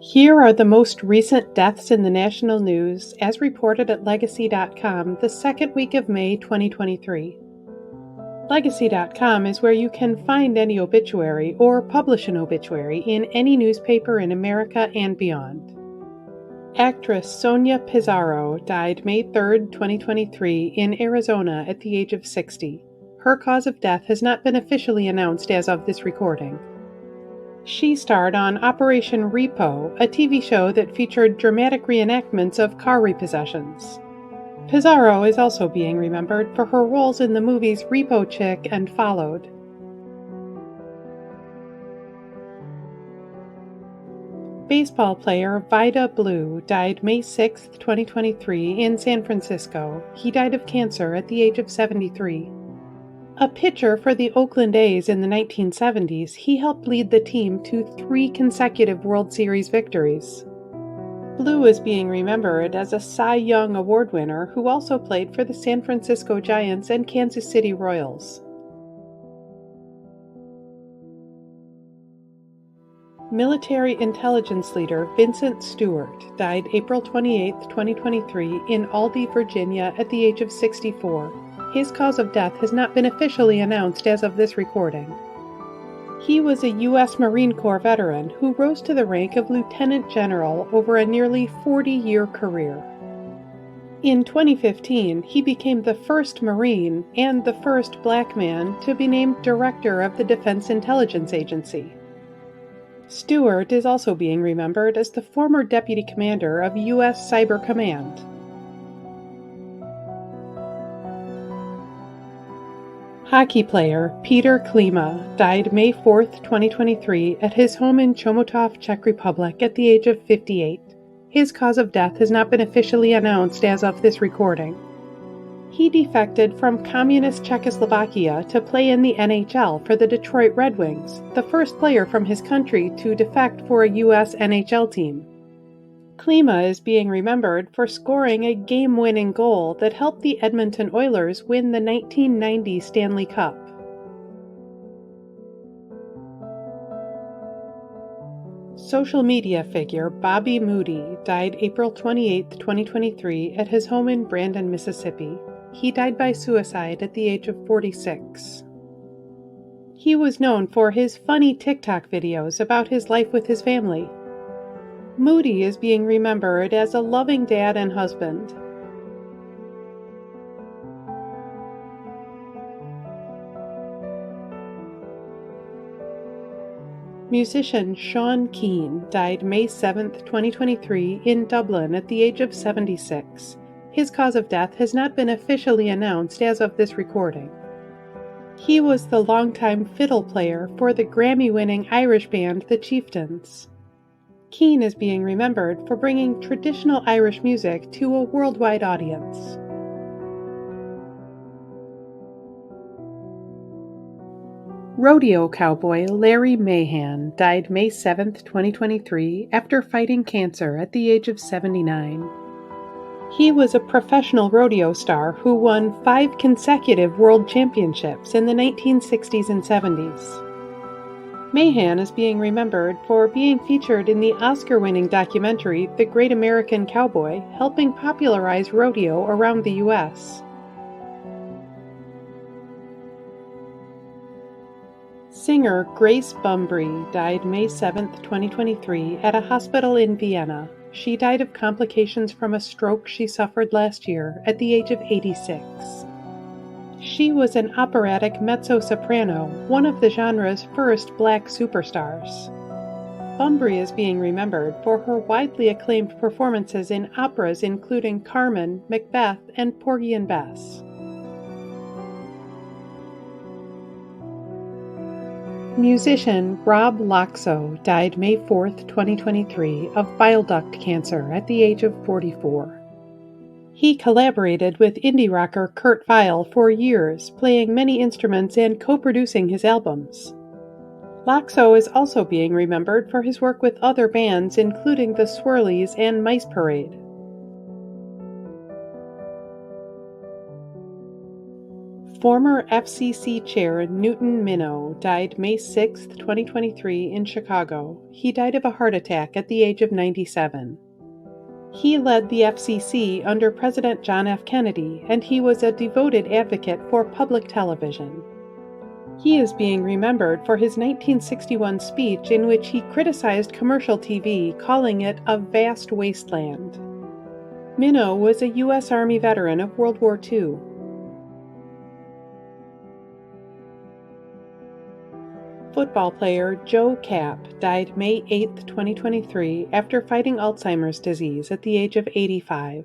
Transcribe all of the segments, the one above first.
Here are the most recent deaths in the national news, as reported at Legacy.com the second week of May 2023. Legacy.com is where you can find any obituary or publish an obituary in any newspaper in America and beyond. Actress Sonia Pizarro died May 3, 2023, in Arizona at the age of 60. Her cause of death has not been officially announced as of this recording. She starred on Operation Repo, a TV show that featured dramatic reenactments of car repossessions. Pizarro is also being remembered for her roles in the movies Repo Chick and Followed. Baseball player Vida died May 6, 2023, in San Francisco. He died of cancer at the age of 73. A pitcher for the Oakland A's in the 1970s, he helped lead the team to 3 consecutive World Series victories. Blue is being remembered as a Cy Young Award winner who also played for the San Francisco Giants and Kansas City Royals. Military intelligence leader Vincent Stewart died April 28, 2023, in Aldie, Virginia, at the age of 64. His cause of death has not been officially announced as of this recording. He was a U.S. Marine Corps veteran who rose to the rank of Lieutenant General over a nearly 40-year career. In 2015, he became the first Marine and the first Black man to be named Director of the Defense Intelligence Agency. Stewart is also being remembered as the former Deputy Commander of U.S. Cyber Command. Hockey player Peter Klima died May 4, 2023, at his home in Chomutov, Czech Republic, at the age of 58. His cause of death has not been officially announced as of this recording. He defected from communist Czechoslovakia to play in the NHL for the Detroit Red Wings, the first player from his country to defect for a U.S. NHL team. Klima is being remembered for scoring a game-winning goal that helped the Edmonton Oilers win the 1990 Stanley Cup. Social media figure Bobby Moudy died April 28, 2023, at his home in Brandon, Mississippi. He died by suicide at the age of 46. He was known for his funny TikTok videos about his life with his family. Moudy is being remembered as a loving dad and husband. Musician Sean Keane died May 7, 2023, in Dublin at the age of 76. His cause of death has not been officially announced as of this recording. He was the longtime fiddle player for the Grammy-winning Irish band The Chieftains. Keane is being remembered for bringing traditional Irish music to a worldwide audience. Rodeo cowboy Larry Mahan died May 7, 2023, after fighting cancer at the age of 79. He was a professional rodeo star who won 5 consecutive world championships in the 1960s and 70s. Mahan is being remembered for being featured in the Oscar-winning documentary The Great American Cowboy, helping popularize rodeo around the U.S. Singer Grace Bumbry died May 7, 2023, at a hospital in Vienna. She died of complications from a stroke she suffered last year at the age of 86. She was an operatic mezzo-soprano, one of the genre's first black superstars. Bumbry is being remembered for her widely acclaimed performances in operas including Carmen, Macbeth, and Porgy and Bess. Musician Rob Loxo died May 4, 2023, of bile duct cancer at the age of 44. He collaborated with indie rocker Kurt Vile for years, playing many instruments and co-producing his albums. Loxo is also being remembered for his work with other bands including the Swirlies and Mice Parade. Former FCC Chair Newton Minow died May 6, 2023 in Chicago. He died of a heart attack at the age of 97. He led the FCC under President John F. Kennedy, and he was a devoted advocate for public television. He is being remembered for his 1961 speech in which he criticized commercial TV, calling it a vast wasteland. Minow was a U.S. Army veteran of World War II. Football player Joe Kapp died May 8, 2023, after fighting Alzheimer's disease at the age of 85.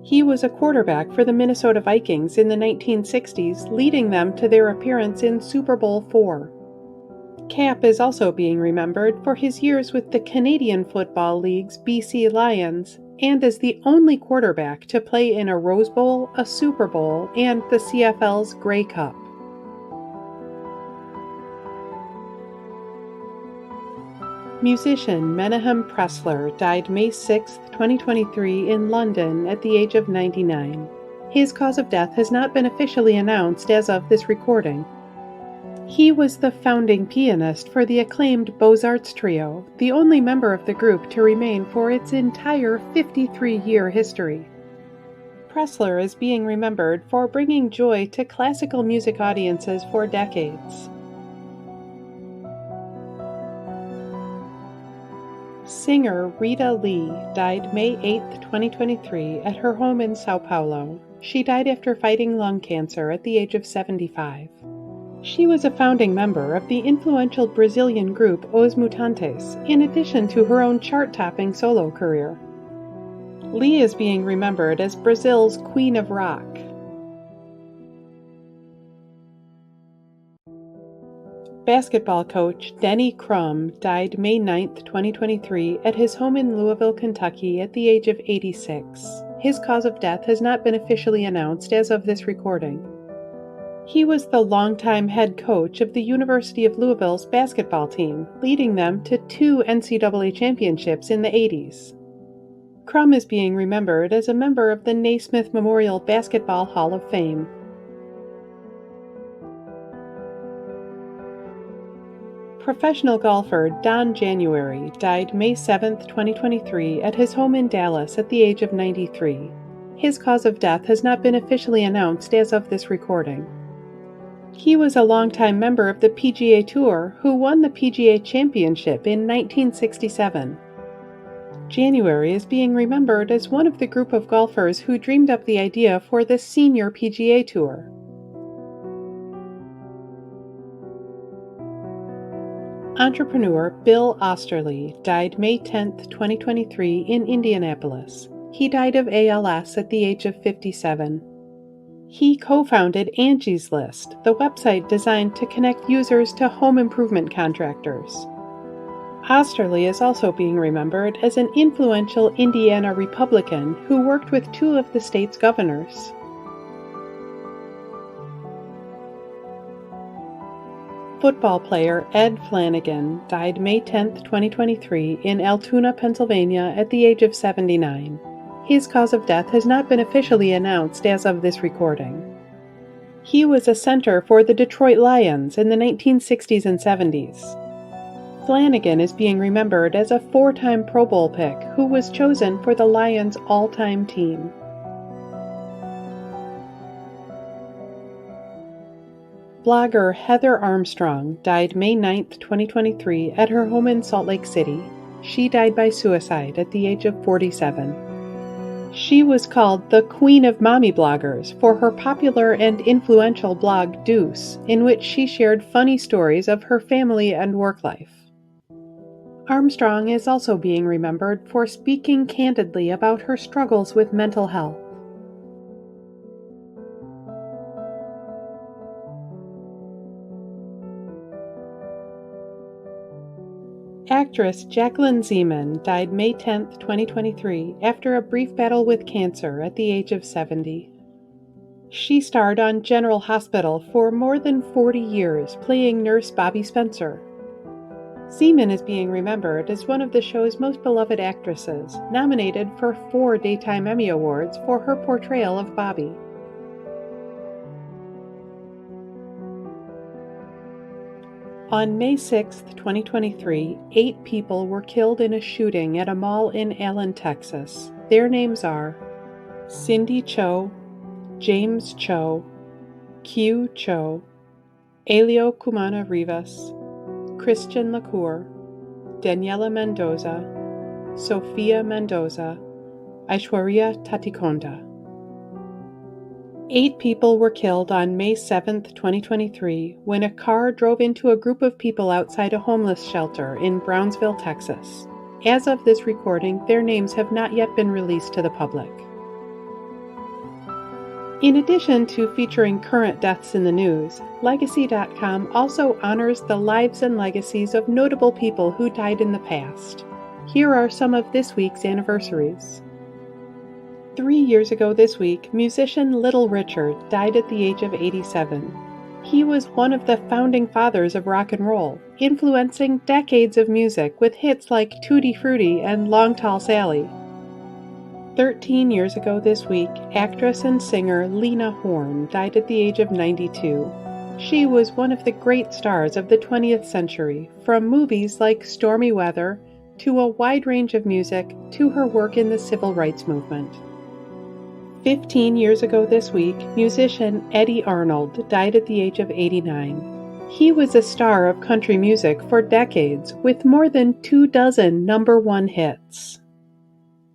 He was a quarterback for the Minnesota Vikings in the 1960s, leading them to their appearance in Super Bowl IV. Kapp is also being remembered for his years with the Canadian Football League's BC Lions and as the only quarterback to play in a Rose Bowl, a Super Bowl, and the CFL's Grey Cup. Musician Menahem Pressler died May 6, 2023 in London at the age of 99. His cause of death has not been officially announced as of this recording. He was the founding pianist for the acclaimed Beaux-Arts Trio, the only member of the group to remain for its entire 53-year history. Pressler is being remembered for bringing joy to classical music audiences for decades. Singer Rita Lee died May 8, 2023 at her home in Sao Paulo. She died after fighting lung cancer at the age of 75. She was a founding member of the influential Brazilian group Os Mutantes, in addition to her own chart-topping solo career. Lee is being remembered as Brazil's Queen of Rock. Basketball coach Denny Crum died May 9, 2023 at his home in Louisville, Kentucky at the age of 86. His cause of death has not been officially announced as of this recording. He was the longtime head coach of the University of Louisville's basketball team, leading them to 2 NCAA championships in the 80s. Crum is being remembered as a member of the Naismith Memorial Basketball Hall of Fame. Professional golfer Don January died May 7, 2023 at his home in Dallas at the age of 93. His cause of death has not been officially announced as of this recording. He was a longtime member of the PGA Tour who won the PGA Championship in 1967. January is being remembered as one of the group of golfers who dreamed up the idea for the Senior PGA Tour. Entrepreneur Bill Osterly died May 10, 2023 in Indianapolis. He died of ALS at the age of 57. He co-founded Angie's List, the website designed to connect users to home improvement contractors. Osterly is also being remembered as an influential Indiana Republican who worked with 2 of the state's governors. Football player Ed Flanagan died May 10, 2023 in Altoona, Pennsylvania at the age of 79. His cause of death has not been officially announced as of this recording. He was a center for the Detroit Lions in the 1960s and 70s. Flanagan is being remembered as a 4-time Pro Bowl pick who was chosen for the Lions' all-time team. Blogger Heather Armstrong died May 9, 2023 at her home in Salt Lake City. She died by suicide at the age of 47. She was called the Queen of Mommy Bloggers for her popular and influential blog Deuce, in which she shared funny stories of her family and work life. Armstrong is also being remembered for speaking candidly about her struggles with mental health. Actress Jacklyn Zeman died May 10, 2023, after a brief battle with cancer at the age of 70. She starred on General Hospital for more than 40 years, playing nurse Bobby Spencer. Zeman is being remembered as one of the show's most beloved actresses, nominated for 4 Daytime Emmy Awards for her portrayal of Bobby. On May 6, 2023, 8 people were killed in a shooting at a mall in Allen, Texas. Their names are Cindy Cho, James Cho, Q Cho, Elio Cumana Rivas, Christian Lacour, Daniela Mendoza, Sofia Mendoza, Aishwarya Tatikonda. 8 people were killed on May 7, 2023, when a car drove into a group of people outside a homeless shelter in Brownsville, Texas. As of this recording, their names have not yet been released to the public. In addition to featuring current deaths in the news, Legacy.com also honors the lives and legacies of notable people who died in the past. Here are some of this week's anniversaries. 3 years ago this week, musician Little Richard died at the age of 87. He was one of the founding fathers of rock and roll, influencing decades of music with hits like Tutti Frutti and Long Tall Sally. 13 years ago this week, actress and singer Lena Horne died at the age of 92. She was one of the great stars of the 20th century, from movies like Stormy Weather to a wide range of music to her work in the civil rights movement. 15 years ago this week, musician Eddie Arnold died at the age of 89. He was a star of country music for decades, with more than 24 number one hits.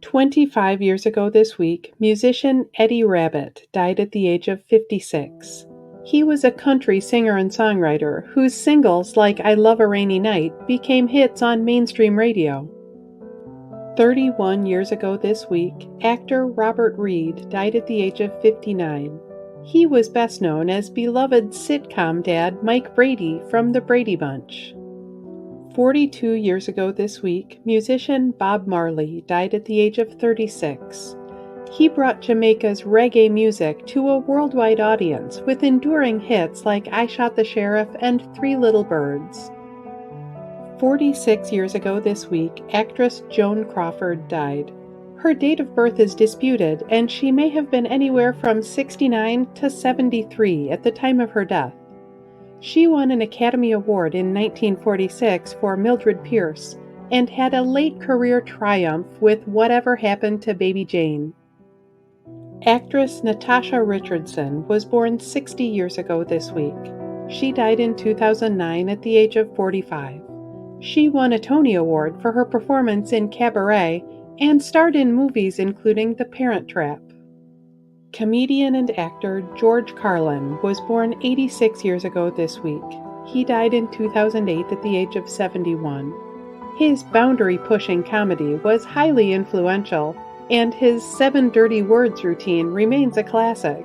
25 years ago this week, musician Eddie Rabbitt died at the age of 56. He was a country singer and songwriter whose singles like I Love a Rainy Night became hits on mainstream radio. 31 years ago this week, actor Robert Reed died at the age of 59. He was best known as beloved sitcom dad Mike Brady from The Brady Bunch. 42 years ago this week, musician Bob Marley died at the age of 36. He brought Jamaica's reggae music to a worldwide audience with enduring hits like I Shot the Sheriff and 3 Little Birds. 46 years ago this week, actress Joan Crawford died. Her date of birth is disputed, and she may have been anywhere from 69 to 73 at the time of her death. She won an Academy Award in 1946 for Mildred Pierce, and had a late career triumph with Whatever Happened to Baby Jane. Actress Natasha Richardson was born 60 years ago this week. She died in 2009 at the age of 45. She won a Tony Award for her performance in Cabaret and starred in movies including The Parent Trap. Comedian and actor George Carlin was born 86 years ago this week. He died in 2008 at the age of 71. His boundary-pushing comedy was highly influential, and his 7 dirty words routine remains a classic.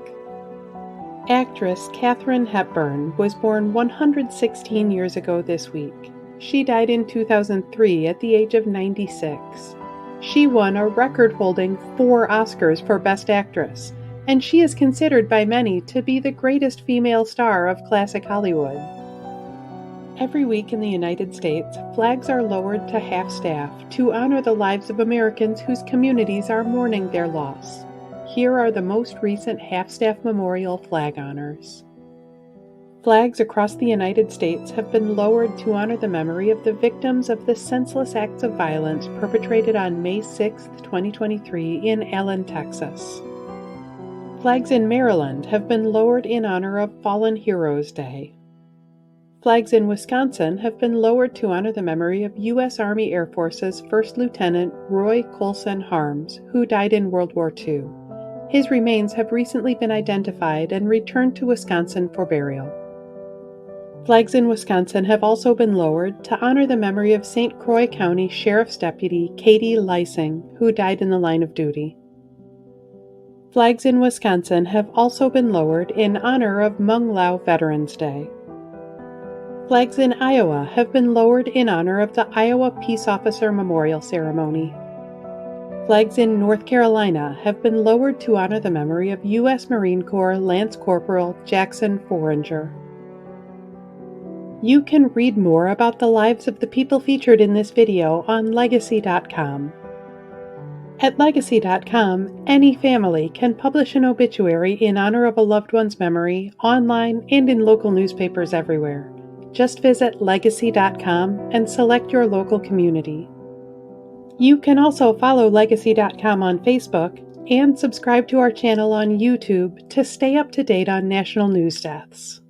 Actress Katharine Hepburn was born 116 years ago this week. She died in 2003 at the age of 96. She won a record-holding 4 Oscars for Best Actress, and she is considered by many to be the greatest female star of classic Hollywood. Every week in the United States, flags are lowered to half-staff to honor the lives of Americans whose communities are mourning their loss. Here are the most recent half-staff memorial flag honors. Flags across the United States have been lowered to honor the memory of the victims of the senseless acts of violence perpetrated on May 6, 2023 in Allen, Texas. Flags in Maryland have been lowered in honor of Fallen Heroes Day. Flags in Wisconsin have been lowered to honor the memory of U.S. Army Air Force's First Lieutenant Roy Colson Harms, who died in World War II. His remains have recently been identified and returned to Wisconsin for burial. Flags in Wisconsin have also been lowered to honor the memory of St. Croix County Sheriff's Deputy Katie Lysing, who died in the line of duty. Flags in Wisconsin have also been lowered in honor of Hmong Lao Veterans Day. Flags in Iowa have been lowered in honor of the Iowa Peace Officer Memorial Ceremony. Flags in North Carolina have been lowered to honor the memory of U.S. Marine Corps Lance Corporal Jackson Foringer. You can read more about the lives of the people featured in this video on Legacy.com. At Legacy.com, any family can publish an obituary in honor of a loved one's memory online and in local newspapers everywhere. Just visit Legacy.com and select your local community. You can also follow Legacy.com on Facebook and subscribe to our channel on YouTube to stay up to date on national news deaths.